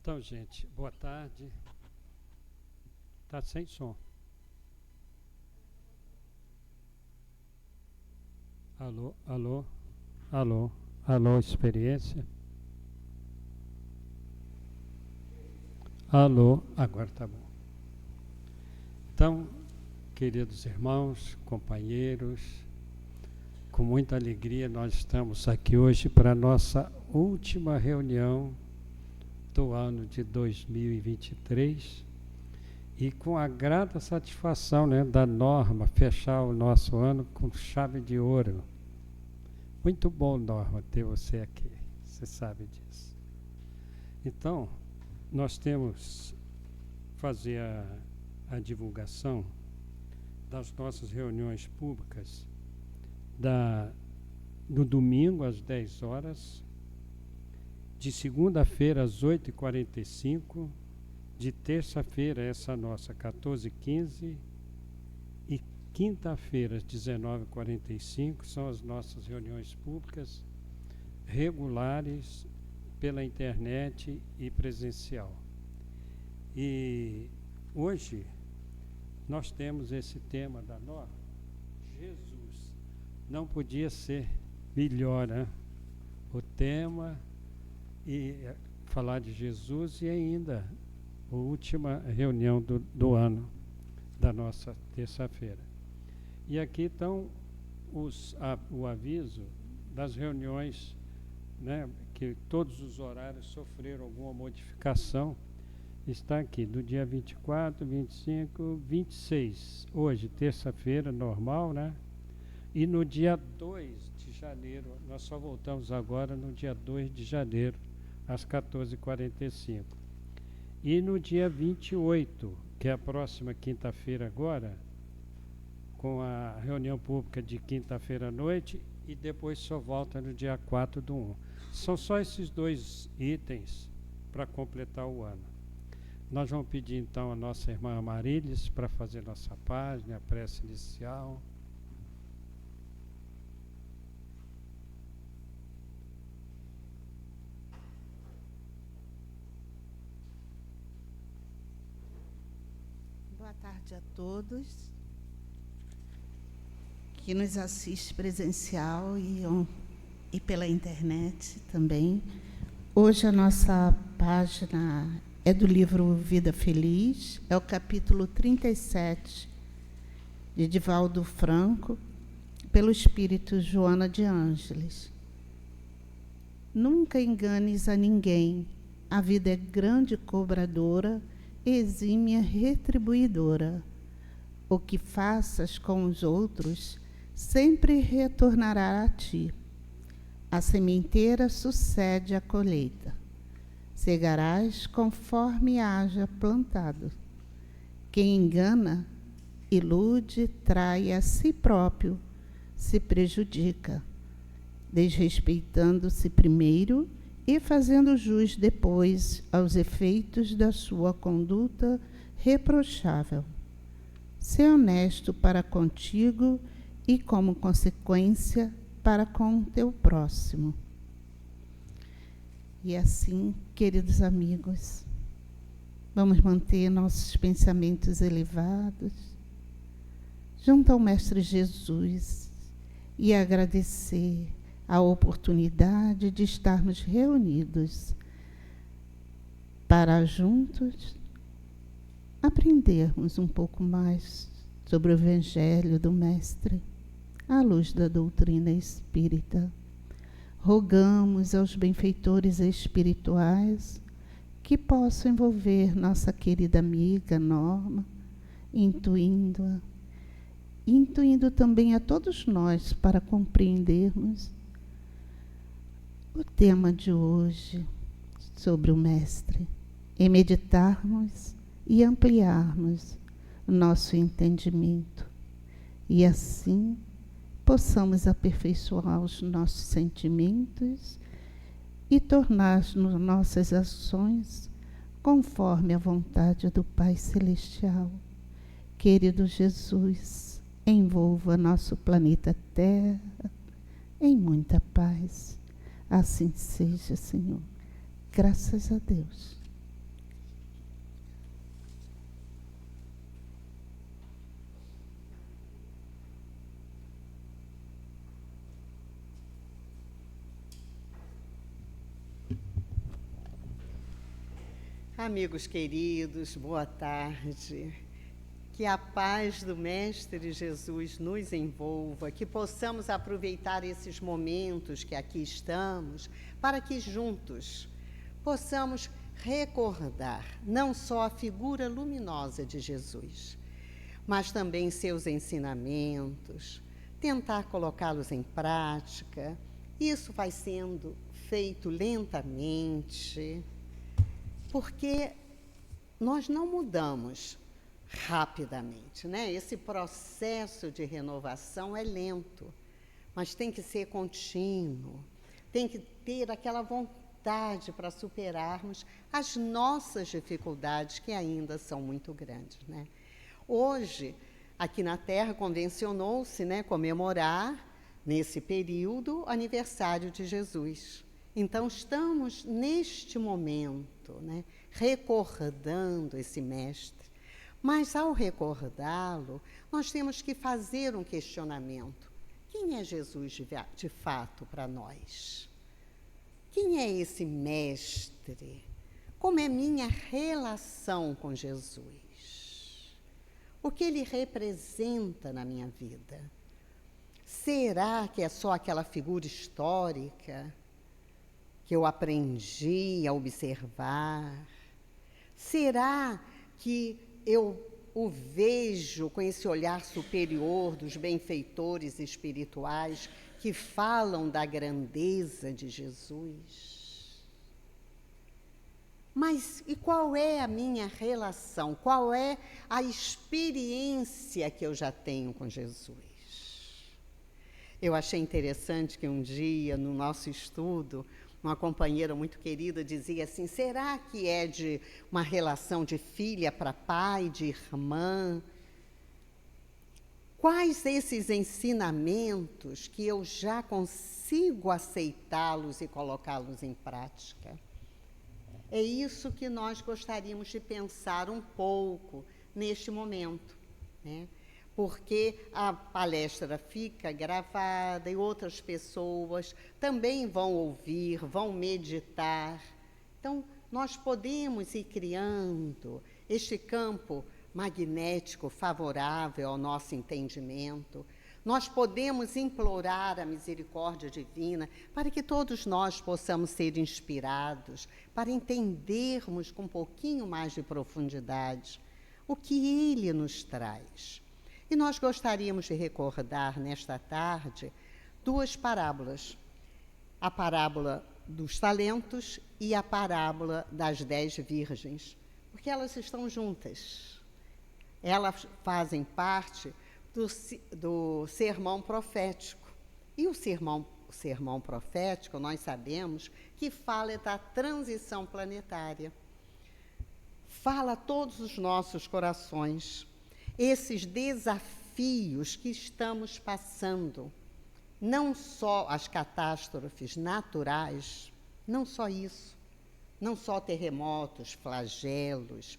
Então, gente, boa tarde. Tá sem som. Alô, alô, alô, alô, experiência. Alô, agora tá bom. Então, queridos irmãos, companheiros, com muita alegria nós estamos aqui hoje para a nossa última reunião do ano de 2023 e com a grata satisfação, da Norma fechar o nosso ano com chave de ouro. Muito bom, Norma, ter você aqui, você sabe disso. Então, nós temos fazer a divulgação das nossas reuniões públicas no domingo às 10 horas, de segunda-feira às 8h45, de terça-feira essa nossa 14h15 e quinta-feira às 19h45 são as nossas reuniões públicas regulares pela internet e presencial. E hoje nós temos esse tema da Norma, Jesus. Não podia ser melhor, né? O tema e falar de Jesus e ainda a última reunião do ano, da nossa terça-feira. E aqui estão o aviso das reuniões, que todos os horários sofreram alguma modificação. Está aqui, do dia 24, 25, 26, hoje, terça-feira, normal, E no dia 2 de janeiro, nós só voltamos agora no dia 2 de janeiro, às 14h45. E no dia 28, que é a próxima quinta-feira agora, com a reunião pública de quinta-feira à noite, e depois só volta no dia 4/1. São só esses dois itens para completar o ano. Nós vamos pedir então a nossa irmã Amarilis para fazer nossa página, a prece inicial. Boa tarde a todos que nos assiste presencial e pela internet também. Hoje a nossa página é do livro Vida Feliz, é o capítulo 37, de Divaldo Franco, pelo espírito Joana de Ângeles. Nunca enganes a ninguém, a vida é grande cobradora, exímia retribuidora. O que faças com os outros sempre retornará a ti. A sementeira sucede à colheita. Cegarás conforme haja plantado. Quem engana, ilude, trai a si próprio, se prejudica, desrespeitando-se primeiro e fazendo jus depois aos efeitos da sua conduta reprochável. Sê honesto para contigo e, como consequência, para com teu próximo. E assim, queridos amigos, vamos manter nossos pensamentos elevados junto ao Mestre Jesus e agradecer a oportunidade de estarmos reunidos para juntos aprendermos um pouco mais sobre o Evangelho do Mestre, à luz da doutrina espírita. Rogamos aos benfeitores espirituais que possam envolver nossa querida amiga Norma, intuindo também a todos nós para compreendermos o tema de hoje sobre o Mestre, e meditarmos e ampliarmos nosso entendimento, e assim possamos aperfeiçoar os nossos sentimentos e tornar nossas ações conforme a vontade do Pai Celestial. Querido Jesus, envolva nosso planeta Terra em muita paz. Assim seja, Senhor. Graças a Deus. Amigos queridos, boa tarde. Que a paz do Mestre Jesus nos envolva, que possamos aproveitar esses momentos que aqui estamos, para que juntos possamos recordar não só a figura luminosa de Jesus, mas também seus ensinamentos, tentar colocá-los em prática. Isso vai sendo feito lentamente, porque nós não mudamos rapidamente, né? Esse processo de renovação é lento, mas tem que ser contínuo, tem que ter aquela vontade para superarmos as nossas dificuldades, que ainda são muito grandes, né? Hoje, aqui na Terra, convencionou-se, né, comemorar, nesse período, o aniversário de Jesus. Então, estamos, neste momento, né, recordando esse mestre. Mas, ao recordá-lo, nós temos que fazer um questionamento. Quem é Jesus de fato para nós? Quem é esse mestre? Como é minha relação com Jesus? O que ele representa na minha vida? Será que é só aquela figura histórica que eu aprendi a observar? Será que eu o vejo com esse olhar superior dos benfeitores espirituais que falam da grandeza de Jesus? Mas e qual é a minha relação? Qual é a experiência que eu já tenho com Jesus? Eu achei interessante que um dia, no nosso estudo, uma companheira muito querida dizia assim: será que é de uma relação de filha para pai, de irmã? Quais esses ensinamentos que eu já consigo aceitá-los e colocá-los em prática? É isso que nós gostaríamos de pensar um pouco neste momento, né? Porque a palestra fica gravada e outras pessoas também vão ouvir, vão meditar. Então, nós podemos ir criando este campo magnético favorável ao nosso entendimento. Nós podemos implorar a misericórdia divina para que todos nós possamos ser inspirados, para entendermos com um pouquinho mais de profundidade o que Ele nos traz. E nós gostaríamos de recordar nesta tarde duas parábolas. A parábola dos talentos e a parábola das 10 virgens, porque elas estão juntas. Elas fazem parte do sermão profético. E o sermão profético, nós sabemos que fala da transição planetária. Fala a todos os nossos corações. Esses desafios que estamos passando, não só as catástrofes naturais, não só isso, não só terremotos, flagelos,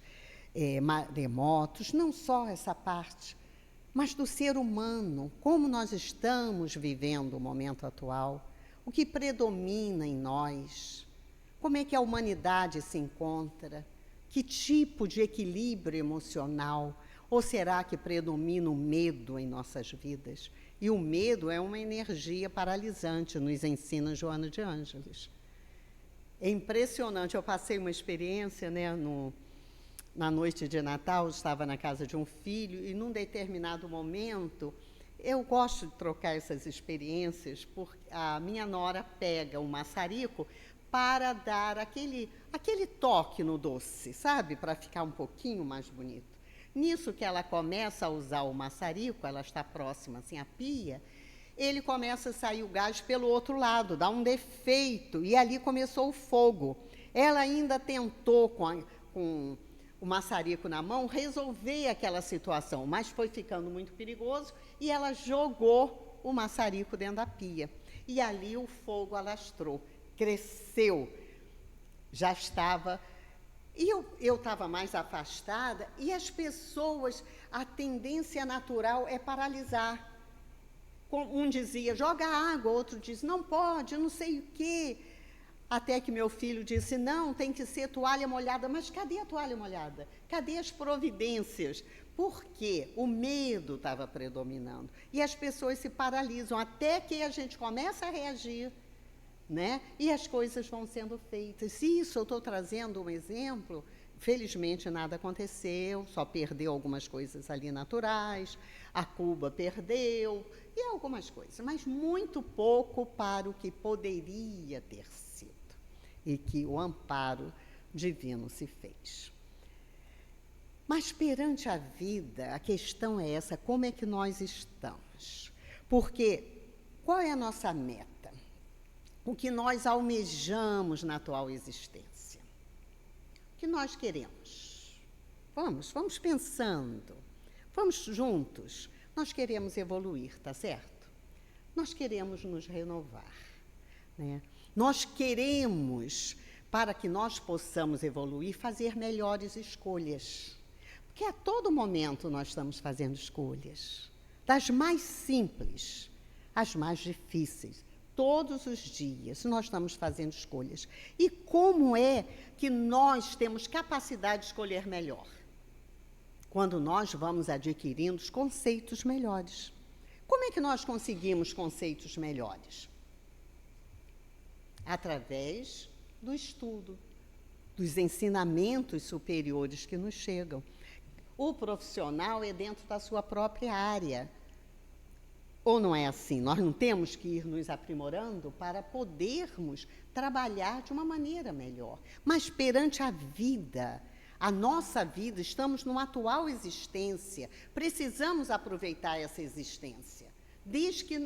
maremotos, não só essa parte, mas do ser humano, como nós estamos vivendo o momento atual, o que predomina em nós, como é que a humanidade se encontra, que tipo de equilíbrio emocional. Ou será que predomina o medo em nossas vidas? E o medo é uma energia paralisante, nos ensina Joana de Ângeles. É impressionante, eu passei uma experiência, né, na noite de Natal, eu estava na casa de um filho, e num determinado momento, eu gosto de trocar essas experiências, porque a minha nora pega um maçarico para dar aquele toque no doce, sabe? Para ficar um pouquinho mais bonito. Nisso que ela começa a usar o maçarico, ela está próxima assim à pia, ele começa a sair o gás pelo outro lado, dá um defeito, e ali começou o fogo. Ela ainda tentou, com o maçarico na mão, resolver aquela situação, mas foi ficando muito perigoso, e ela jogou o maçarico dentro da pia. E ali o fogo alastrou, cresceu, já estava... E eu estava mais afastada, e as pessoas, a tendência natural é paralisar. Um dizia, joga água, outro diz, não pode, não sei o quê. Até que meu filho disse, não, tem que ser toalha molhada. Mas cadê a toalha molhada? Cadê as providências? Porque o medo estava predominando. E as pessoas se paralisam até que a gente começa a reagir, né? E as coisas vão sendo feitas. Isso, eu estou trazendo um exemplo. Felizmente, nada aconteceu, só perdeu algumas coisas ali naturais, a Cuba perdeu, e algumas coisas, mas muito pouco para o que poderia ter sido, e que o amparo divino se fez. Mas perante a vida, a questão é essa, como é que nós estamos? Porque qual é a nossa meta? O que nós almejamos na atual existência? O que nós queremos? Vamos pensando, vamos juntos. Nós queremos evoluir, tá certo? Nós queremos nos renovar, né? Nós queremos, para que nós possamos evoluir, fazer melhores escolhas. Porque a todo momento nós estamos fazendo escolhas, das mais simples às mais difíceis. Todos os dias nós estamos fazendo escolhas. E como é que nós temos capacidade de escolher melhor? Quando nós vamos adquirindo os conceitos melhores. Como é que nós conseguimos conceitos melhores? Através do estudo, dos ensinamentos superiores que nos chegam. O profissional é dentro da sua própria área. Ou não é assim? Nós não temos que ir nos aprimorando para podermos trabalhar de uma maneira melhor. Mas perante a vida, a nossa vida, estamos numa atual existência, precisamos aproveitar essa existência. Desde que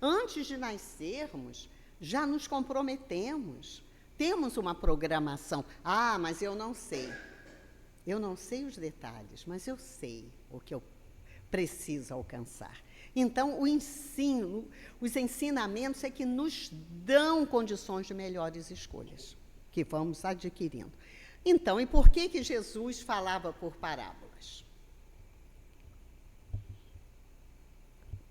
antes de nascermos, já nos comprometemos, temos uma programação. Ah, mas eu não sei. Eu não sei os detalhes, mas eu sei o que eu preciso alcançar. Então, o ensino, os ensinamentos é que nos dão condições de melhores escolhas, que vamos adquirindo. Então, e por que Jesus falava por parábolas?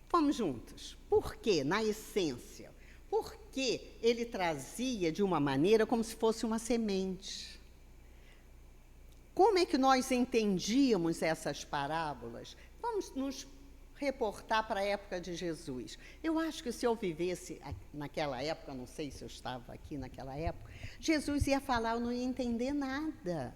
Vamos juntos. Por quê? Na essência. Porque ele trazia de uma maneira como se fosse uma semente. Como é que nós entendíamos essas parábolas? Vamos nos reportar para a época de Jesus. Eu acho que se eu vivesse naquela época, não sei se eu estava aqui naquela época, Jesus ia falar, eu não ia entender nada.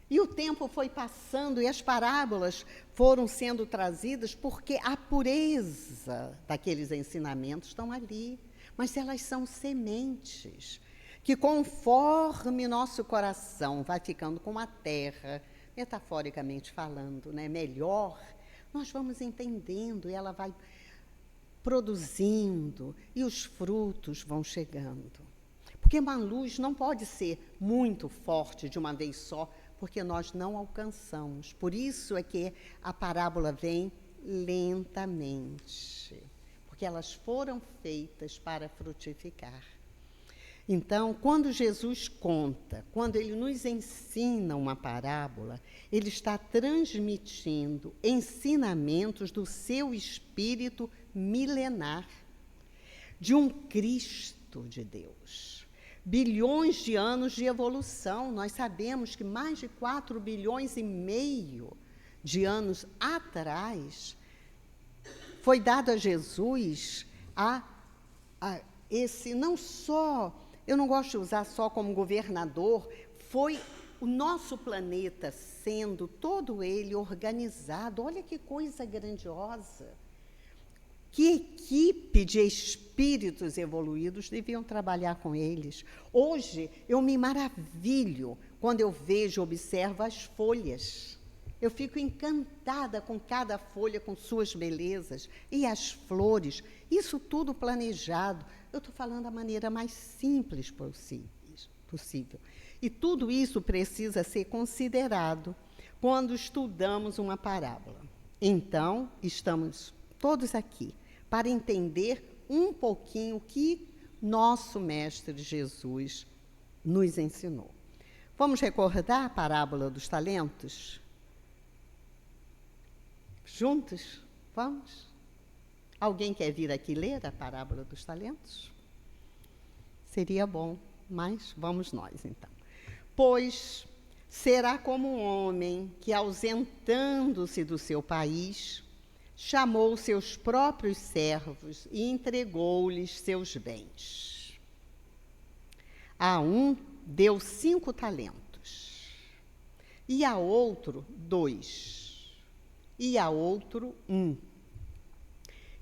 E o tempo foi passando e as parábolas foram sendo trazidas porque a pureza daqueles ensinamentos estão ali. Mas elas são sementes que, conforme nosso coração vai ficando com a terra, metaforicamente falando, né, melhor, nós vamos entendendo e ela vai produzindo e os frutos vão chegando. Porque uma luz não pode ser muito forte de uma vez só, porque nós não alcançamos. Por isso é que a parábola vem lentamente, porque elas foram feitas para frutificar. Então, quando Jesus conta, quando ele nos ensina uma parábola, ele está transmitindo ensinamentos do seu espírito milenar, de um Cristo de Deus. Bilhões de anos de evolução, nós sabemos que mais de 4,5 bilhões de anos atrás, foi dado a Jesus esse, não só, eu não gosto de usar só como governador, foi o nosso planeta sendo todo ele organizado. Olha que coisa grandiosa. Que equipe de espíritos evoluídos deviam trabalhar com eles. Hoje, eu me maravilho quando eu vejo, observo as folhas. Eu fico encantada com cada folha, com suas belezas, e as flores, isso tudo planejado. Eu estou falando da maneira mais simples possível. E tudo isso precisa ser considerado quando estudamos uma parábola. Então, estamos todos aqui para entender um pouquinho o que nosso Mestre Jesus nos ensinou. Vamos recordar a parábola dos talentos? Juntos? Vamos? Alguém quer vir aqui ler a parábola dos talentos? Seria bom, mas vamos nós, então. Pois será como um homem que, ausentando-se do seu país, chamou seus próprios servos e entregou-lhes seus bens. A um deu 5 talentos, e a outro 2, e a outro 1.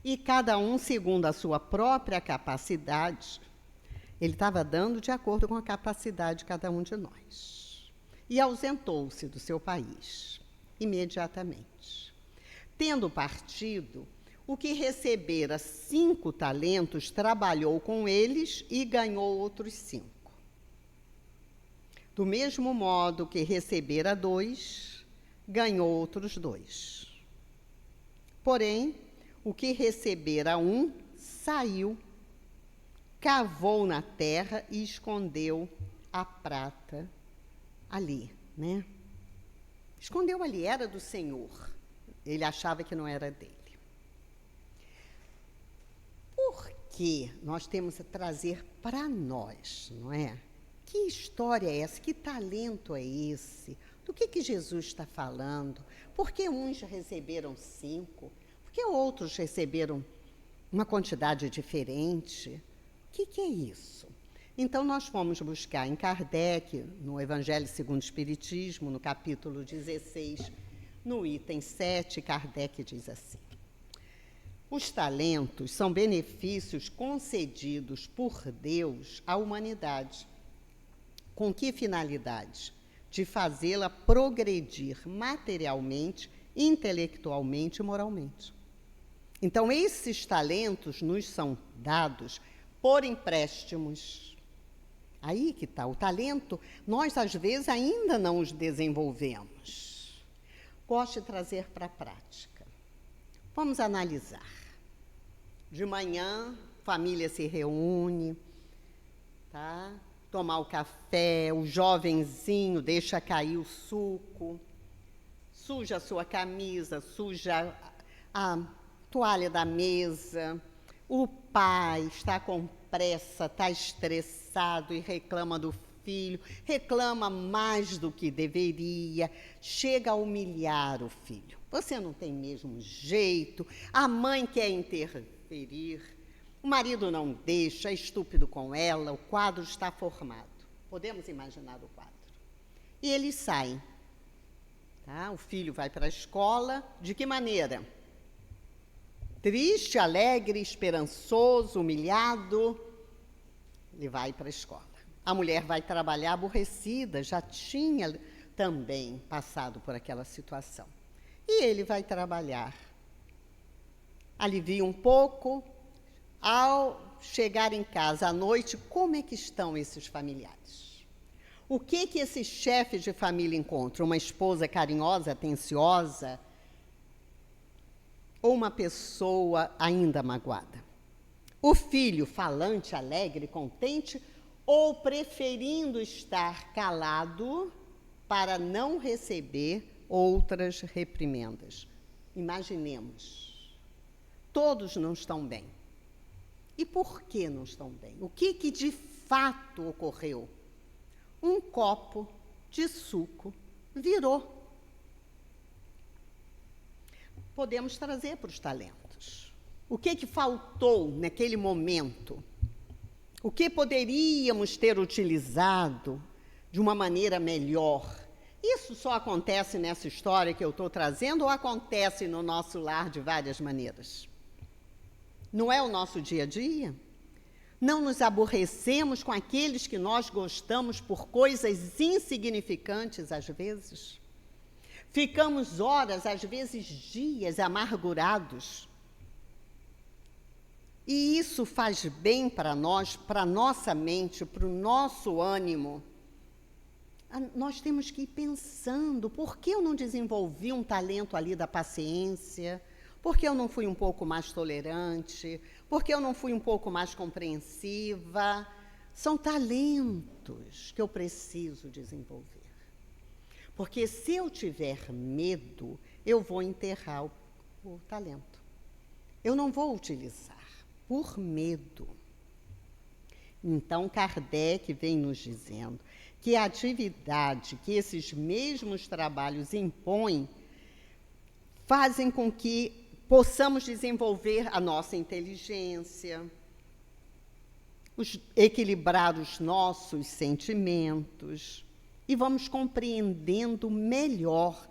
E cada um segundo a sua própria capacidade. Ele estava dando de acordo com a capacidade de cada um de nós. E ausentou-se do seu país, imediatamente. Tendo partido, o que recebera 5 talentos, trabalhou com eles e ganhou outros 5. Do mesmo modo que recebera 2, ganhou outros 2. Porém, o que recebera 1, saiu, cavou na terra e escondeu a prata ali, né? Escondeu ali, era do Senhor. Ele achava que não era dele. Por que nós temos que trazer para nós, não é? Que história é essa? Que talento é esse? Do que Jesus está falando? Por que uns receberam 5? Por que outros receberam uma quantidade diferente? O que é isso? Então, nós fomos buscar em Kardec, no Evangelho segundo o Espiritismo, no capítulo 16, no item 7, Kardec diz assim: os talentos são benefícios concedidos por Deus à humanidade. Com que finalidade? De fazê-la progredir materialmente, intelectualmente e moralmente. Então, esses talentos nos são dados por empréstimos. Aí que está, o talento, nós às vezes ainda não os desenvolvemos. Gosto de trazer para a prática. Vamos analisar. De manhã, família se reúne, tá? Tomar o café, o jovenzinho deixa cair o suco, suja a sua camisa, suja a toalha da mesa. O pai está com pressa, está estressado e reclama do filho, reclama mais do que deveria, chega a humilhar o filho. Você não tem mesmo jeito, a mãe quer interferir, o marido não deixa, é estúpido com ela, o quadro está formado. Podemos imaginar o quadro. E eles saem. Tá? O filho vai para a escola, de que maneira? Triste, alegre, esperançoso, humilhado, ele vai para a escola. A mulher vai trabalhar aborrecida, já tinha também passado por aquela situação. E ele vai trabalhar. Alivia um pouco. Ao chegar em casa à noite, como é que estão esses familiares? O que esses chefes de família encontram? Uma esposa carinhosa, atenciosa? Ou uma pessoa ainda magoada? O filho falante, alegre, contente, ou preferindo estar calado para não receber outras reprimendas? Imaginemos. Todos não estão bem. E por que não estão bem? O que de fato ocorreu? Um copo de suco virou. Podemos trazer para os talentos. O que faltou naquele momento? O que poderíamos ter utilizado de uma maneira melhor? Isso só acontece nessa história que eu estou trazendo ou acontece no nosso lar de várias maneiras? Não é o nosso dia a dia? Não nos aborrecemos com aqueles que nós gostamos por coisas insignificantes, às vezes? Ficamos horas, às vezes dias, amargurados. E isso faz bem para nós, para a nossa mente, para o nosso ânimo. Nós temos que ir pensando, por que eu não desenvolvi um talento ali da paciência? Por que eu não fui um pouco mais tolerante? Por que eu não fui um pouco mais compreensiva? São talentos que eu preciso desenvolver. Porque se eu tiver medo, eu vou enterrar o talento. Eu não vou utilizar, por medo. Então, Kardec vem nos dizendo que a atividade que esses mesmos trabalhos impõem fazem com que possamos desenvolver a nossa inteligência, equilibrar os nossos sentimentos e vamos compreendendo melhor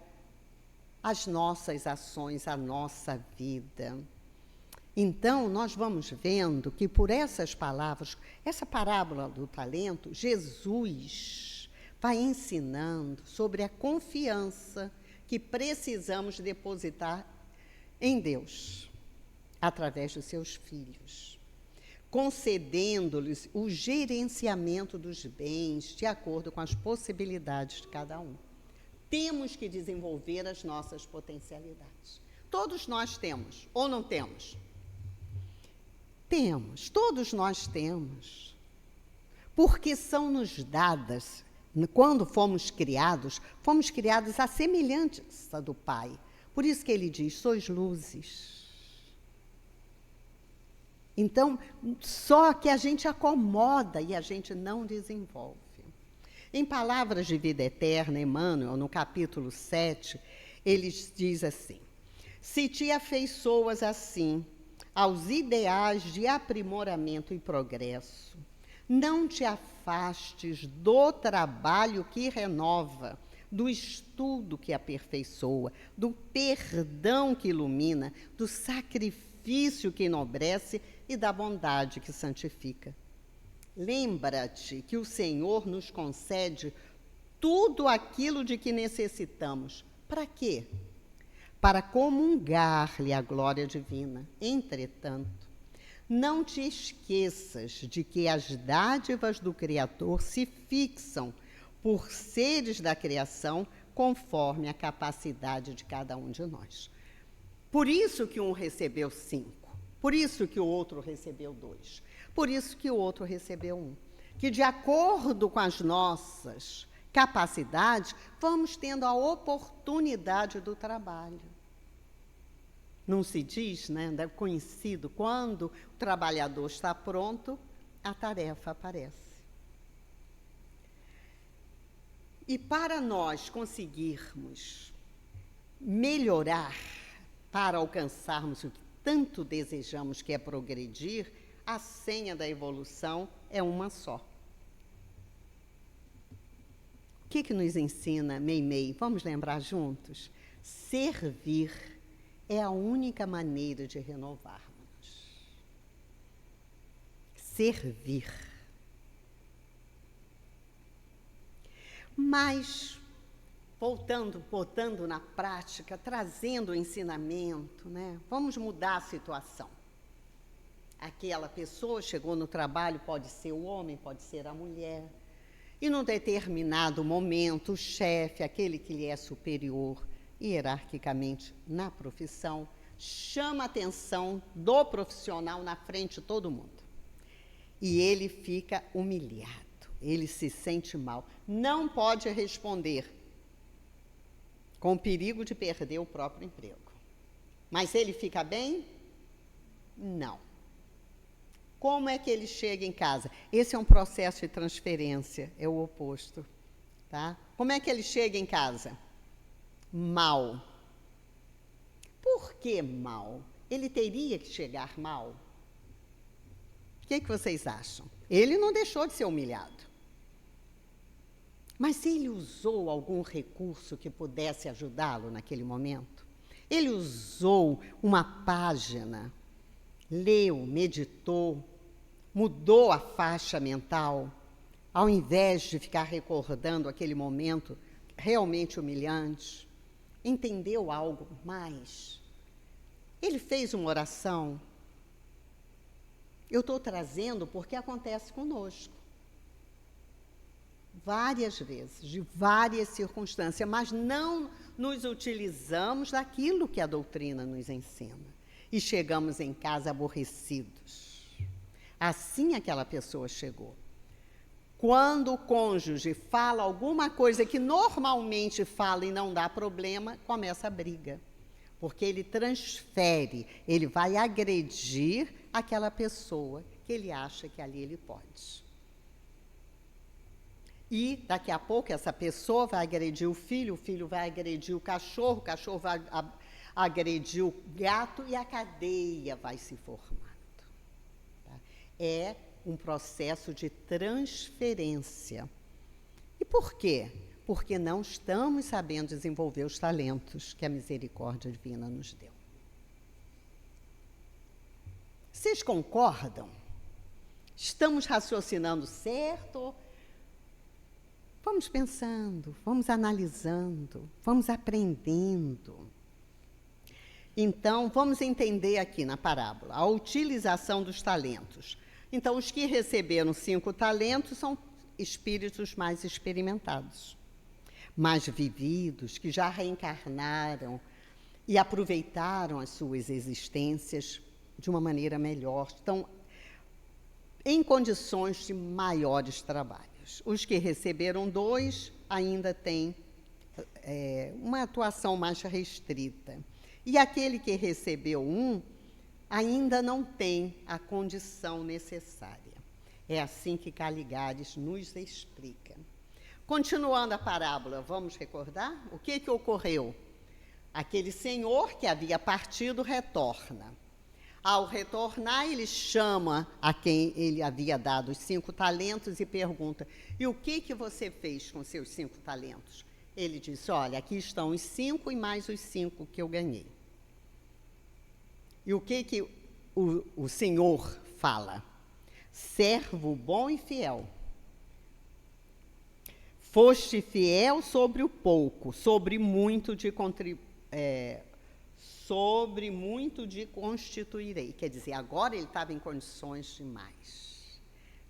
as nossas ações, a nossa vida. Então, nós vamos vendo que por essas palavras, essa parábola do talento, Jesus vai ensinando sobre a confiança que precisamos depositar em Deus, através dos seus filhos, concedendo-lhes o gerenciamento dos bens de acordo com as possibilidades de cada um. Temos que desenvolver as nossas potencialidades. Todos nós temos, ou não temos? Temos, todos nós temos. Porque são-nos dadas, quando fomos criados à semelhança do Pai. Por isso que ele diz, sois luzes. Então, só que a gente acomoda e a gente não desenvolve. Em Palavras de Vida Eterna, Emmanuel, no capítulo 7, ele diz assim, se te afeiçoas assim aos ideais de aprimoramento e progresso, não te afastes do trabalho que renova, do estudo que aperfeiçoa, do perdão que ilumina, do sacrifício que enobrece e da bondade que santifica. Lembra-te que o Senhor nos concede tudo aquilo de que necessitamos. Para quê? Para comungar-lhe a glória divina. Entretanto, não te esqueças de que as dádivas do Criador se fixam por seres da criação conforme a capacidade de cada um de nós. Por isso que um recebeu 5, por isso que o outro recebeu 2, por isso que o outro recebeu 1. Que de acordo com as nossas capacidades, vamos tendo a oportunidade do trabalho. Não se diz, né, conhecido, quando o trabalhador está pronto, a tarefa aparece. E para nós conseguirmos melhorar, para alcançarmos o que tanto desejamos, que é progredir, a senha da evolução é uma só. O que nos ensina Meimei? Vamos lembrar juntos? Servir é a única maneira de renovarmos. Servir. Mas, botando na prática, trazendo o ensinamento, né? Vamos mudar a situação. Aquela pessoa chegou no trabalho, pode ser o homem, pode ser a mulher, e num determinado momento, o chefe, aquele que lhe é superior, hierarquicamente na profissão, chama a atenção do profissional na frente de todo mundo. E ele fica humilhado, ele se sente mal. Não pode responder, com o perigo de perder o próprio emprego. Mas ele fica bem? Não. Como é que ele chega em casa? Esse é um processo de transferência, é o oposto. Tá? Como é que ele chega em casa? Mal. Por que mal? Ele teria que chegar mal? O que vocês acham? Ele não deixou de ser humilhado. Mas ele usou algum recurso que pudesse ajudá-lo naquele momento? Ele usou uma página, leu, meditou, mudou a faixa mental, ao invés de ficar recordando aquele momento realmente humilhante? Entendeu algo mais? Ele fez uma oração? Eu estou trazendo porque acontece conosco. Várias vezes, de várias circunstâncias, mas não nos utilizamos daquilo que a doutrina nos ensina. E chegamos em casa aborrecidos. Assim aquela pessoa chegou. Quando o cônjuge fala alguma coisa que normalmente fala e não dá problema, começa a briga. Porque ele transfere, ele vai agredir aquela pessoa que ele acha que ali ele pode. E, daqui a pouco, essa pessoa vai agredir o filho vai agredir o cachorro vai agredir o gato e a cadeia vai se formando. Tá? É um processo de transferência. E por quê? Porque não estamos sabendo desenvolver os talentos que a misericórdia divina nos deu. Vocês concordam? Estamos raciocinando certo? Vamos pensando, vamos analisando, vamos aprendendo. Então, vamos entender aqui na parábola a utilização dos talentos. Então, os que receberam 5 talentos são espíritos mais experimentados, mais vividos, que já reencarnaram e aproveitaram as suas existências de uma maneira melhor, estão em condições de maiores trabalhos. Os que receberam 2 ainda têm uma atuação mais restrita. E aquele que recebeu 1 ainda não tem a condição necessária. É assim que Caligares nos explica. Continuando a parábola, vamos recordar? O que ocorreu? Aquele senhor que havia partido retorna. Ao retornar, ele chama a quem ele havia dado os 5 talentos e pergunta: e o que você fez com seus 5 talentos? Ele disse: olha, aqui estão os 5 e mais os 5 que eu ganhei. E o que o Senhor fala? Servo bom e fiel. Foste fiel sobre o pouco, sobre muito de constituirei. Quer dizer, agora ele estava em condições de mais,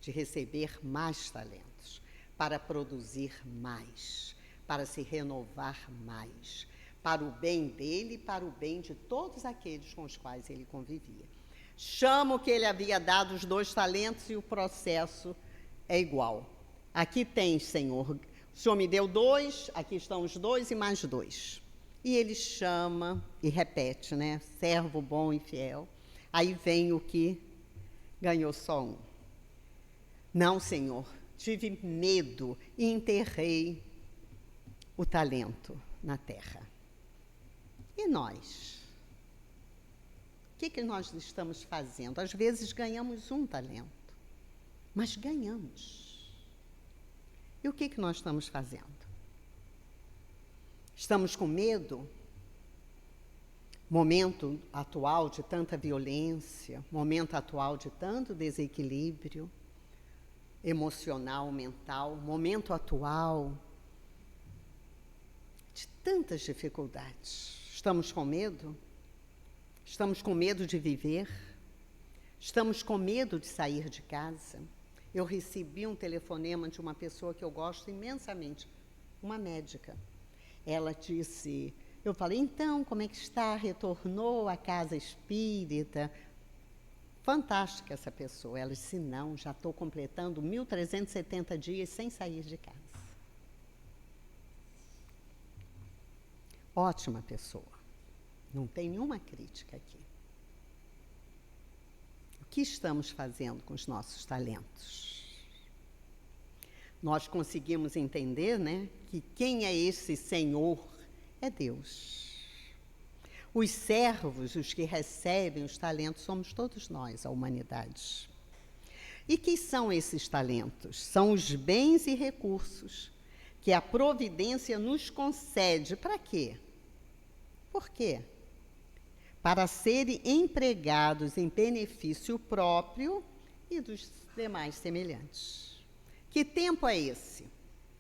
de receber mais talentos, para produzir mais, para se renovar mais, para o bem dele e para o bem de todos aqueles com os quais ele convivia. Chama o que ele havia dado os 2 talentos e o processo é igual. Aqui tem, Senhor, o Senhor me deu 2, aqui estão os 2 e mais 2. E ele chama e repete, né? Servo bom e fiel. Aí vem o que ganhou só 1. Não, Senhor, tive medo e enterrei o talento na terra. E nós? O que nós estamos fazendo? Às vezes ganhamos 1 talento, mas ganhamos. E o que nós estamos fazendo? Estamos com medo? Momento atual de tanta violência, momento atual de tanto desequilíbrio emocional, mental, momento atual de tantas dificuldades. Estamos com medo? Estamos com medo de viver? Estamos com medo de sair de casa? Eu recebi um telefonema de uma pessoa que eu gosto imensamente, uma médica. Ela disse, eu falei, então, como é que está? Retornou à casa espírita? Fantástica essa pessoa. Ela disse, não, já estou completando 1.370 dias sem sair de casa. Ótima pessoa. Não tem nenhuma crítica aqui. O que estamos fazendo com os nossos talentos? Nós conseguimos entender, né, que quem é esse Senhor é Deus. Os servos, os que recebem os talentos, somos todos nós, a humanidade. E que são esses talentos? São os bens e recursos que a providência nos concede. Para quê? Por quê? Para serem empregados em benefício próprio e dos demais semelhantes. Que tempo é esse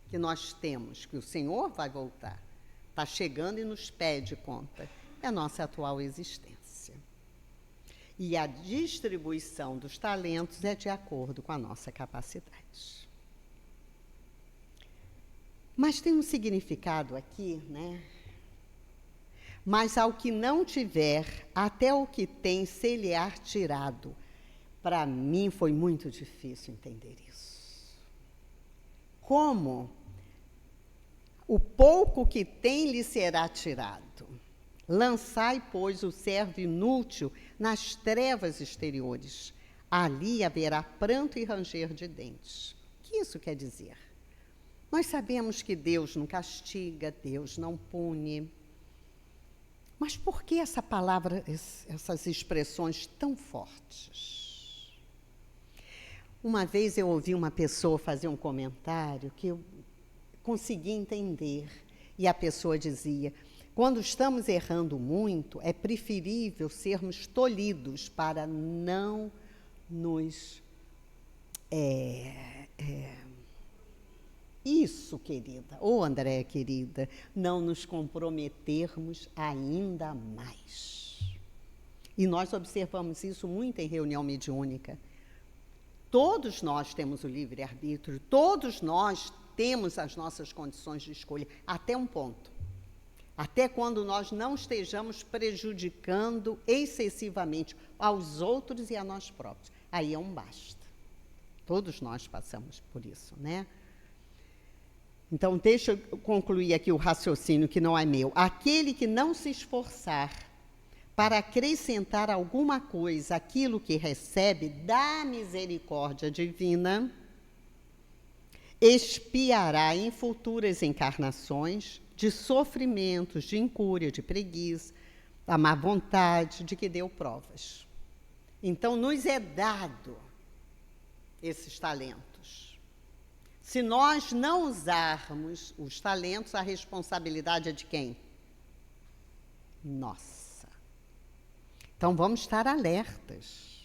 que nós temos, que o Senhor vai voltar? Está chegando e nos pede conta. É a nossa atual existência. E a distribuição dos talentos é de acordo com a nossa capacidade. Mas tem um significado aqui, né? Mas ao que não tiver, até o que tem se-lhe-á tirado. Para mim foi muito difícil entender isso. Como o pouco que tem lhe será tirado. Lançai, pois, o servo inútil nas trevas exteriores. Ali haverá pranto e ranger de dentes. O que isso quer dizer? Nós sabemos que Deus não castiga, Deus não pune. Mas por que essa palavra, essas expressões tão fortes? Uma vez eu ouvi uma pessoa fazer um comentário que eu consegui entender. E a pessoa dizia: quando estamos errando muito, é preferível sermos tolhidos para não nos... Isso, querida, ou Andréia, querida, não nos comprometermos ainda mais. E nós observamos isso muito em reunião mediúnica. Todos nós temos o livre-arbítrio, todos nós temos as nossas condições de escolha, até um ponto. Até quando nós não estejamos prejudicando excessivamente aos outros e a nós próprios. Aí é um basta. Todos nós passamos por isso, né? Então, deixa eu concluir aqui o raciocínio que não é meu. Aquele que não se esforçar para acrescentar alguma coisa àquilo que recebe da misericórdia divina, expiará em futuras encarnações de sofrimentos, de incúria, de preguiça, da má vontade, de que deu provas. Então, nos é dado esses talentos. Se nós não usarmos os talentos, a responsabilidade é de quem? Nossa. Então, vamos estar alertas.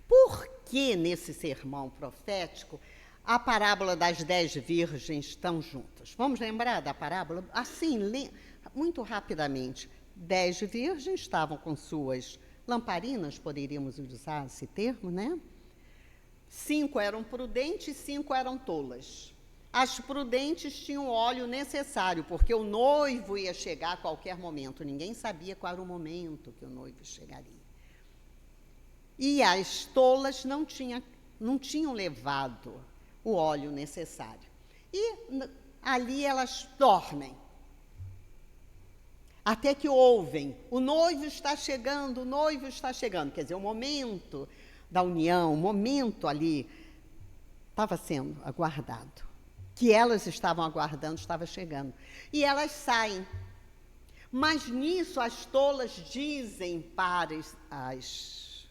Por que nesse sermão profético a parábola das 10 virgens estão juntas? Vamos lembrar da parábola? Assim, muito rapidamente. 10 virgens estavam com suas lamparinas, poderíamos usar esse termo, né? 5 eram prudentes e 5 eram tolas. As prudentes tinham o óleo necessário, porque o noivo ia chegar a qualquer momento. Ninguém sabia qual era o momento que o noivo chegaria. E as tolas não tinham levado o óleo necessário. E ali elas dormem. Até que ouvem, o noivo está chegando, o noivo está chegando. Quer dizer, o momento da união, o momento ali estava sendo aguardado. Que elas estavam aguardando, estava chegando. E elas saem. Mas nisso as tolas dizem para as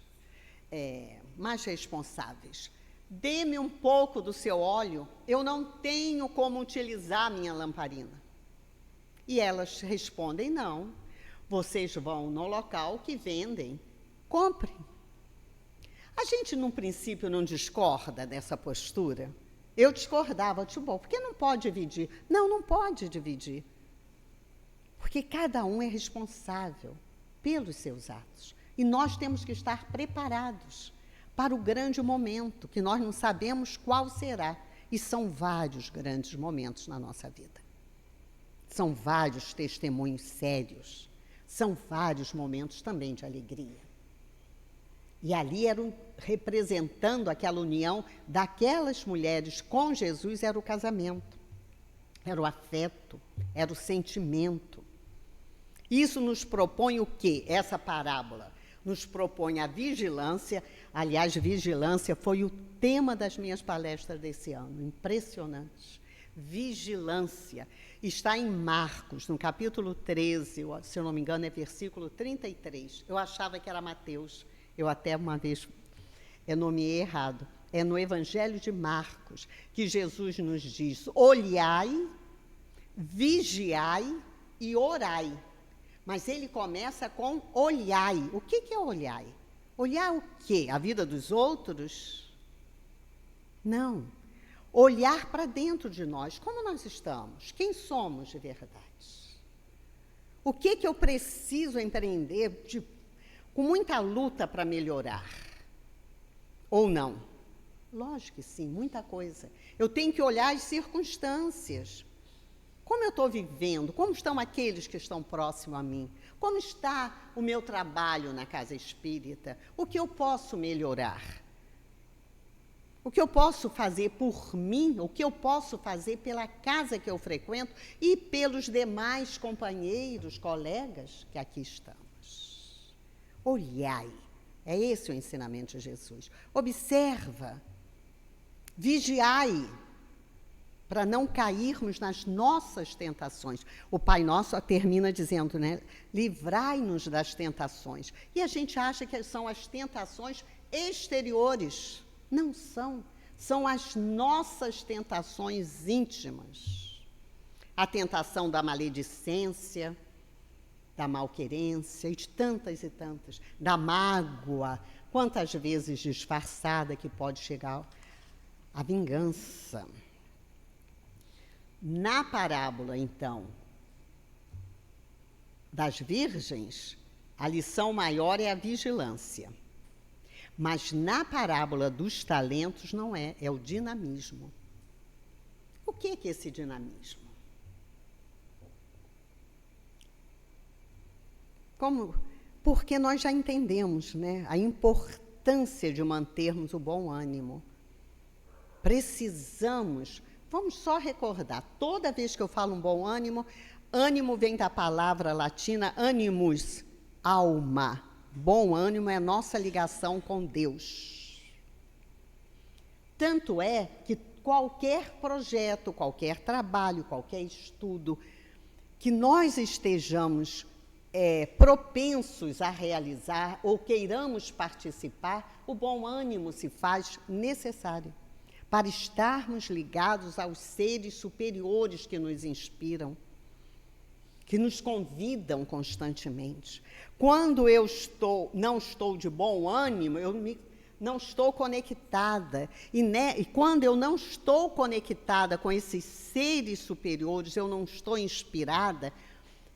mais responsáveis: dê-me um pouco do seu óleo, eu não tenho como utilizar minha lamparina. E elas respondem: não, vocês vão no local que vendem, comprem. A gente, num princípio, não discorda dessa postura. Eu discordava, tipo, por que não pode dividir? Não, não pode dividir. Porque cada um é responsável pelos seus atos. E nós temos que estar preparados para o grande momento, que nós não sabemos qual será. E são vários grandes momentos na nossa vida. São vários testemunhos sérios. São vários momentos também de alegria. E ali eram representando aquela união daquelas mulheres com Jesus, era o casamento, era o afeto, era o sentimento. Isso nos propõe o quê? Essa parábola nos propõe a vigilância. Aliás, vigilância foi o tema das minhas palestras desse ano, impressionante. Vigilância. Está em Marcos, no capítulo 13, se eu não me engano, é versículo 33. Eu achava que era Mateus. Eu até uma vez nomeei errado. É no Evangelho de Marcos que Jesus nos diz: olhai, vigiai e orai. Mas ele começa com olhai. O que é olhai? Olhar o quê? A vida dos outros? Não. Olhar para dentro de nós. Como nós estamos? Quem somos de verdade? O que eu preciso empreender com muita luta para melhorar? Ou não? Lógico que sim, muita coisa. Eu tenho que olhar as circunstâncias. Como eu estou vivendo? Como estão aqueles que estão próximos a mim? Como está o meu trabalho na casa espírita? O que eu posso melhorar? O que eu posso fazer por mim? O que eu posso fazer pela casa que eu frequento e pelos demais companheiros, colegas que aqui estamos? Olhai. É esse o ensinamento de Jesus. Observa. Vigiai. para não cairmos nas nossas tentações. O Pai Nosso termina dizendo, né? Livrai-nos das tentações. E a gente acha que são as tentações exteriores. Não são. São as nossas tentações íntimas. A tentação da maledicência, da malquerência, e de tantas e tantas. Da mágoa, quantas vezes disfarçada que pode chegar a vingança. Na parábola, então, das virgens, a lição maior é a vigilância. Mas na parábola dos talentos não é, é o dinamismo. O que é esse dinamismo? Porque nós já entendemos, né, a importância de mantermos o bom ânimo. Precisamos, vamos só recordar, toda vez que eu falo um bom ânimo, ânimo vem da palavra latina animus, alma. Bom ânimo é a nossa ligação com Deus. Tanto é que qualquer projeto, qualquer trabalho, qualquer estudo que nós estejamos propensos a realizar ou queiramos participar, o bom ânimo se faz necessário para estarmos ligados aos seres superiores que nos inspiram, que nos convidam constantemente. Quando eu não estou de bom ânimo, não estou conectada. E quando eu não estou conectada com esses seres superiores, eu não estou inspirada,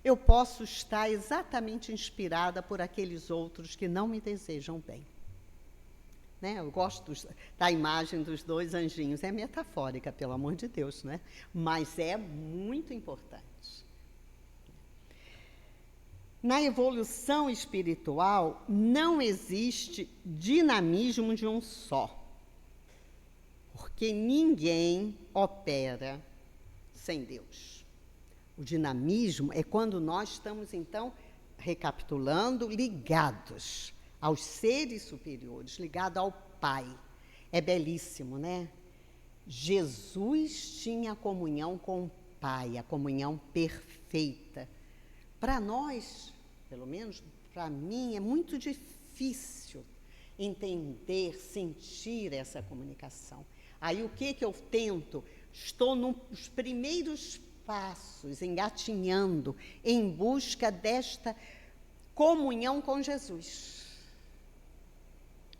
eu posso estar exatamente inspirada por aqueles outros que não me desejam bem. Né? Eu gosto da imagem dos dois anjinhos. É metafórica, pelo amor de Deus, né? Mas é muito importante. Na evolução espiritual, não existe dinamismo de um só, porque ninguém opera sem Deus. O dinamismo é quando nós estamos, então, recapitulando, ligados aos seres superiores, ligados ao Pai. É belíssimo, né? Jesus tinha comunhão com o Pai, a comunhão perfeita. Para nós, pelo menos para mim, é muito difícil entender, sentir essa comunicação. Aí o que eu tento? Estou nos primeiros passos, engatinhando, em busca desta comunhão com Jesus.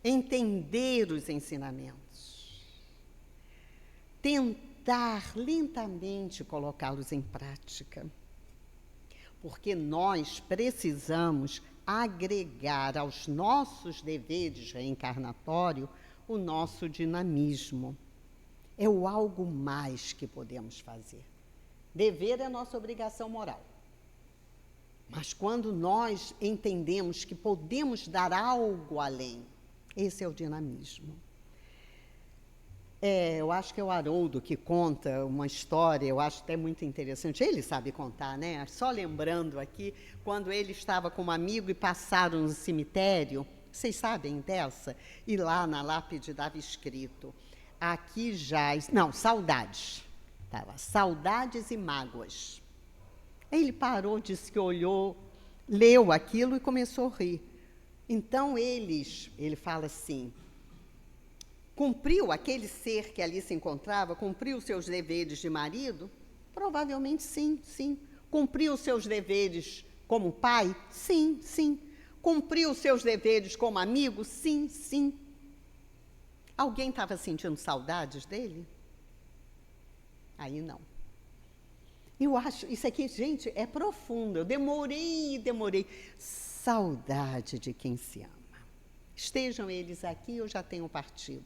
Entender os ensinamentos. Tentar lentamente colocá-los em prática. Porque nós precisamos agregar aos nossos deveres reencarnatórios o nosso dinamismo. É o algo mais que podemos fazer. Dever é nossa obrigação moral. Mas quando nós entendemos que podemos dar algo além, esse é o dinamismo. Eu acho que é o Haroldo que conta uma história, eu acho até muito interessante. Ele sabe contar, né? Só lembrando aqui, quando ele estava com um amigo e passaram no cemitério, vocês sabem dessa? E lá na lápide estava escrito, aqui jaz... Não, saudades. Estava, saudades e mágoas. Aí ele parou, disse que olhou, leu aquilo e começou a rir. Então ele fala assim, cumpriu aquele ser que ali se encontrava, cumpriu os seus deveres de marido? Provavelmente sim, sim. Cumpriu os seus deveres como pai? Sim, sim. Cumpriu os seus deveres como amigo? Sim, sim. Alguém estava sentindo saudades dele? Aí não. Eu acho, isso aqui, gente, é profundo. Eu demorei. Saudade de quem se ama. Estejam eles aqui, eu já tenho partido.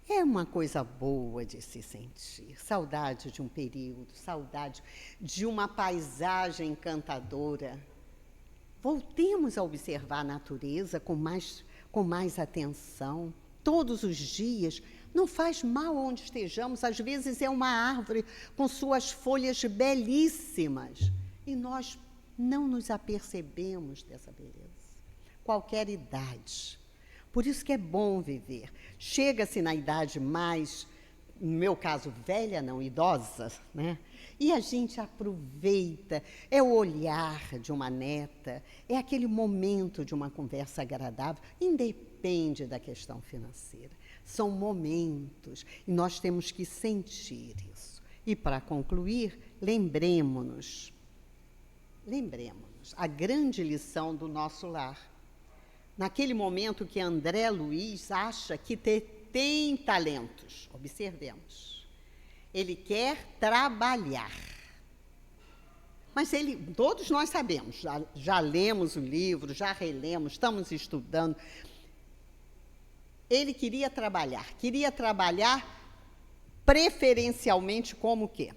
É uma coisa boa de se sentir. Saudade de um período, saudade de uma paisagem encantadora. Voltemos a observar a natureza com mais atenção, todos os dias. Não faz mal onde estejamos, às vezes é uma árvore com suas folhas belíssimas e nós não nos apercebemos dessa beleza. Qualquer idade. Por isso que é bom viver. Chega-se na idade mais no meu caso, velha não, idosa, né? E a gente aproveita, é o olhar de uma neta, é aquele momento de uma conversa agradável, independe da questão financeira. São momentos e nós temos que sentir isso. E, para concluir, lembremos a grande lição do nosso lar. Naquele momento que André Luiz acha que tem talentos, observemos. Ele quer trabalhar. Mas todos nós sabemos, já lemos o livro, já relemos, estamos estudando. Ele queria trabalhar preferencialmente como o quê?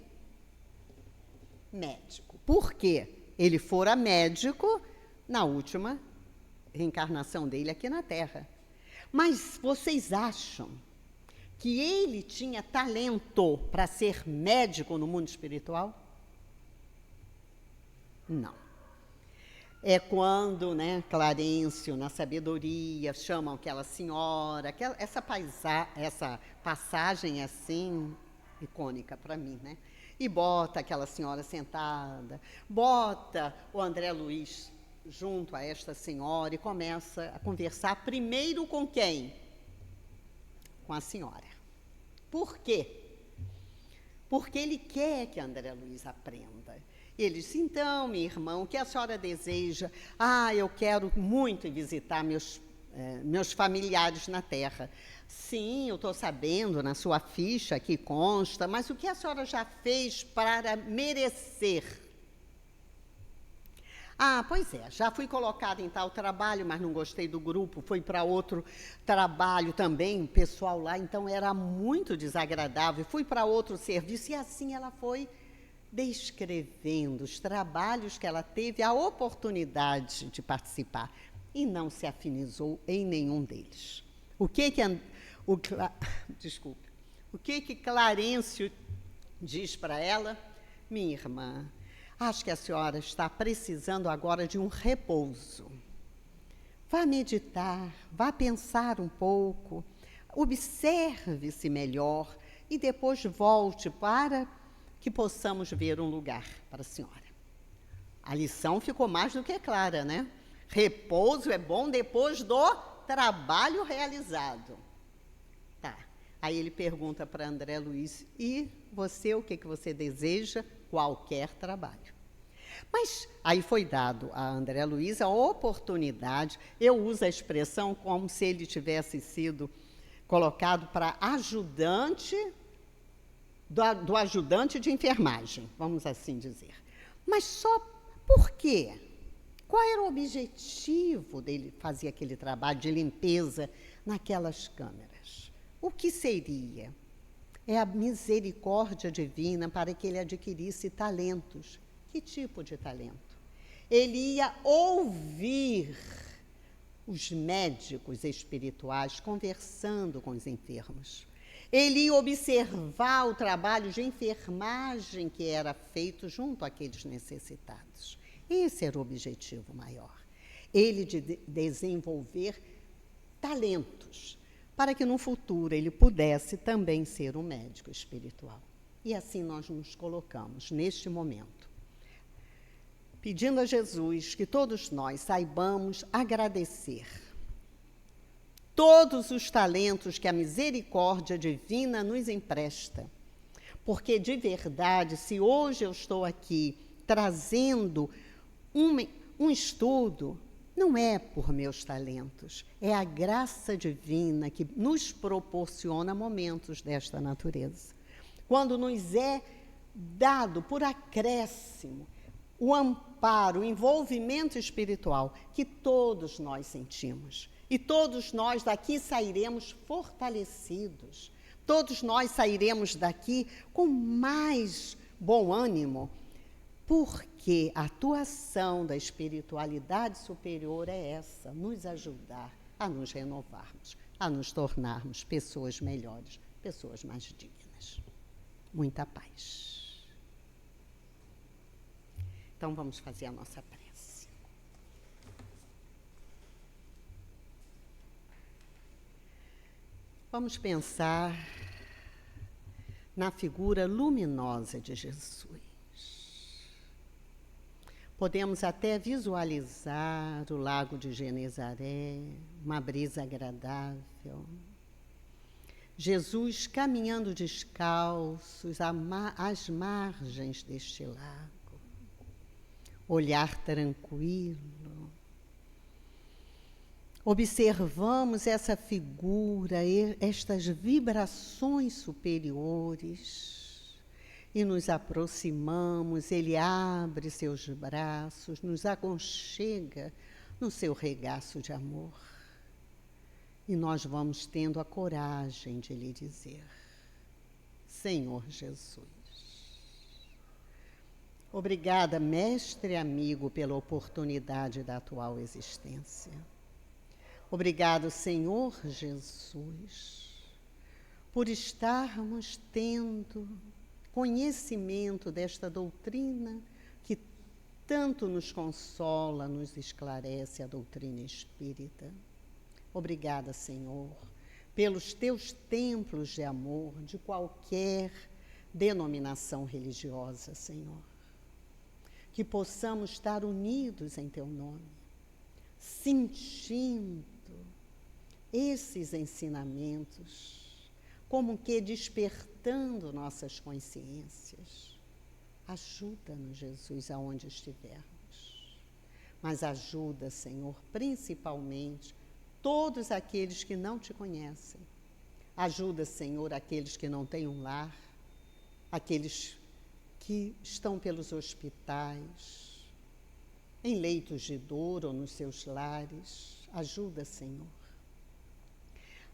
Médico. Por quê? Ele fora médico na última reencarnação dele aqui na Terra. Mas vocês acham que ele tinha talento para ser médico no mundo espiritual? Não. É quando, né, Clarencio, na sabedoria, chamam aquela senhora, essa passagem assim, icônica para mim, né? E bota aquela senhora sentada, bota o André Luiz junto a esta senhora e começa a conversar primeiro com quem? Com a senhora. Por quê? Porque ele quer que André Luiz aprenda. Ele disse, então, minha irmã, o que a senhora deseja? Eu quero muito visitar meus familiares na Terra. Sim, eu estou sabendo, na sua ficha que consta, mas o que a senhora já fez para merecer? Pois é, já fui colocada em tal trabalho, mas não gostei do grupo, fui para outro trabalho também, o pessoal lá, então era muito desagradável, fui para outro serviço, e assim ela foi descrevendo os trabalhos que ela teve a oportunidade de participar, e não se afinizou em nenhum deles. O que Clarencio diz para ela? Minha irmã, acho que a senhora está precisando agora de um repouso. Vá meditar, vá pensar um pouco, observe-se melhor e depois volte para que possamos ver um lugar para a senhora. A lição ficou mais do que clara, né? Repouso é bom depois do trabalho realizado. Tá. Aí ele pergunta para André Luiz, e você, o que você deseja? Qualquer trabalho. Mas aí foi dado a André Luiz a oportunidade, eu uso a expressão como se ele tivesse sido colocado para ajudante, do ajudante de enfermagem, vamos assim dizer. Mas só por quê? Qual era o objetivo dele fazer aquele trabalho de limpeza naquelas câmeras? O que seria? É a misericórdia divina para que ele adquirisse talentos. Que tipo de talento? Ele ia ouvir os médicos espirituais conversando com os enfermos. Ele ia observar o trabalho de enfermagem que era feito junto àqueles necessitados. Esse era o objetivo maior. Ele de desenvolver talentos, para que no futuro ele pudesse também ser um médico espiritual. E assim nós nos colocamos neste momento, pedindo a Jesus que todos nós saibamos agradecer todos os talentos que a misericórdia divina nos empresta. Porque, de verdade, se hoje eu estou aqui trazendo um estudo, não é por meus talentos, é a graça divina que nos proporciona momentos desta natureza. Quando nos é dado por acréscimo o amparo, o envolvimento espiritual que todos nós sentimos. E todos nós daqui sairemos fortalecidos. Todos nós sairemos daqui com mais bom ânimo, porque a atuação da espiritualidade superior é essa, nos ajudar a nos renovarmos, a nos tornarmos pessoas melhores, pessoas mais dignas. Muita paz. Então, vamos fazer a nossa prece. Vamos pensar na figura luminosa de Jesus. Podemos até visualizar o lago de Genezaré, uma brisa agradável. Jesus caminhando descalços às margens deste lago. Olhar tranquilo. Observamos essa figura, estas vibrações superiores, e nos aproximamos, ele abre seus braços, nos aconchega no seu regaço de amor. E nós vamos tendo a coragem de lhe dizer: Senhor Jesus. Obrigada, mestre e amigo, pela oportunidade da atual existência. Obrigado, Senhor Jesus, por estarmos tendo conhecimento desta doutrina que tanto nos consola, nos esclarece, a doutrina espírita. Obrigada, Senhor, pelos teus templos de amor, de qualquer denominação religiosa, Senhor. Que possamos estar unidos em teu nome, sentindo esses ensinamentos, como que despertando nossas consciências. Ajuda-nos, Jesus, aonde estivermos. Mas ajuda, Senhor, principalmente todos aqueles que não te conhecem. Ajuda, Senhor, aqueles que não têm um lar, aqueles que estão pelos hospitais, em leitos de dor ou nos seus lares. Ajuda, Senhor.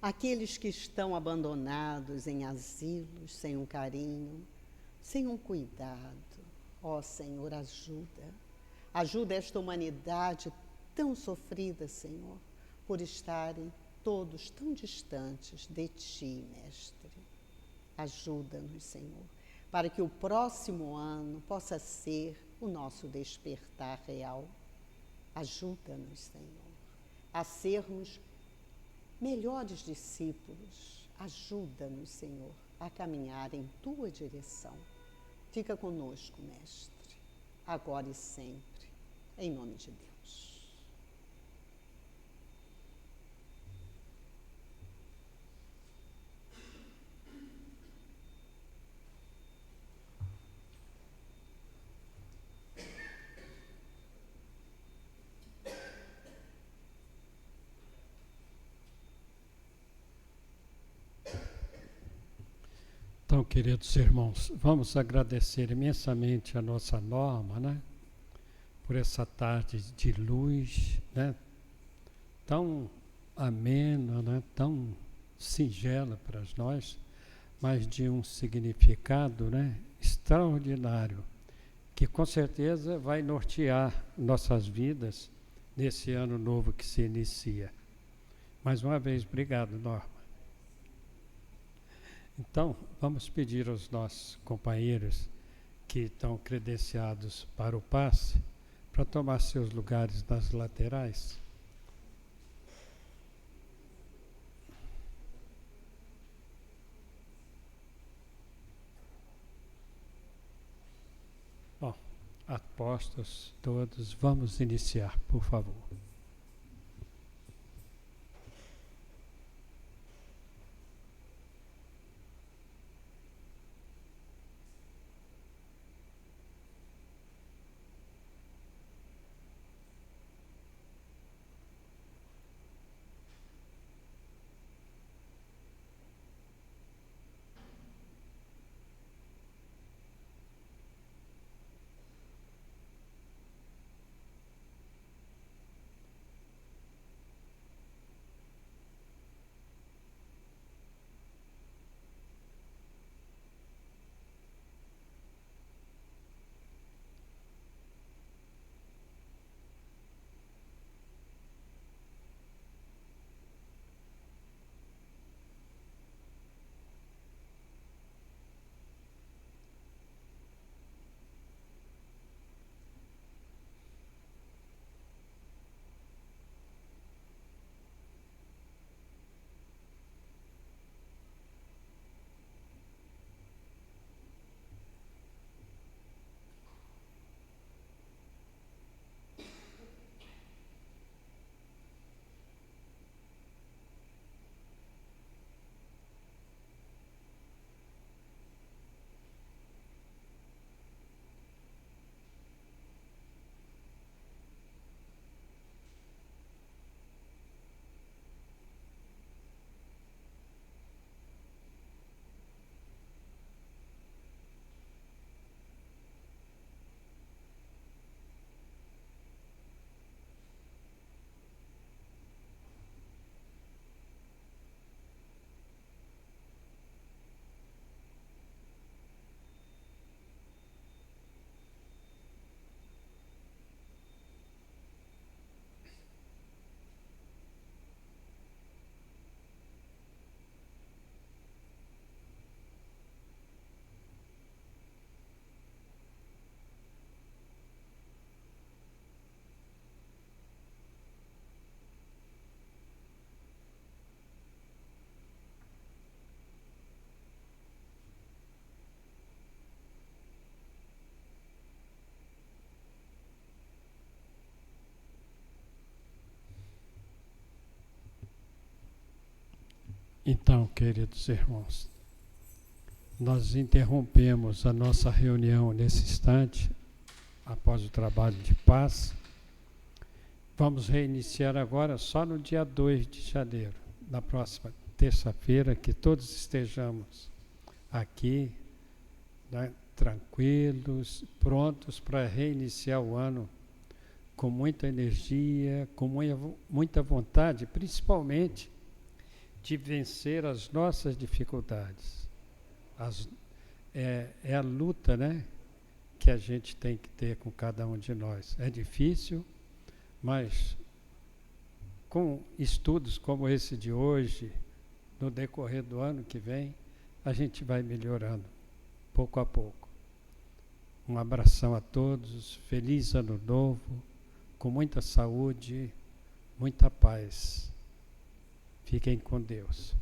Aqueles que estão abandonados em asilos, sem um carinho, sem um cuidado. Ó Senhor, ajuda. Ajuda esta humanidade tão sofrida, Senhor, por estarem todos tão distantes de Ti, Mestre. Ajuda-nos, Senhor, para que o próximo ano possa ser o nosso despertar real. Ajuda-nos, Senhor, a sermos melhores discípulos. Ajuda-nos, Senhor, a caminhar em Tua direção. Fica conosco, Mestre, agora e sempre, em nome de Deus. Então, queridos irmãos, vamos agradecer imensamente a nossa Norma, né, por essa tarde de luz, né, tão amena, né, tão singela para nós, mas de um significado, né, extraordinário, que com certeza vai nortear nossas vidas nesse ano novo que se inicia. Mais uma vez, obrigado, Norma. Então, vamos pedir aos nossos companheiros que estão credenciados para o passe, para tomar seus lugares nas laterais. Bom, apostos todos, vamos iniciar, por favor. Então, queridos irmãos, nós interrompemos a nossa reunião nesse instante, após o trabalho de paz. Vamos reiniciar agora só no dia 2 de janeiro, na próxima terça-feira, que todos estejamos aqui, né, tranquilos, prontos para reiniciar o ano com muita energia, com muita vontade, principalmente de vencer as nossas dificuldades. É a luta, né, que a gente tem que ter com cada um de nós. É difícil, mas com estudos como esse de hoje, no decorrer do ano que vem, a gente vai melhorando, pouco a pouco. Um abração a todos, feliz ano novo, com muita saúde, muita paz. Fiquem com Deus.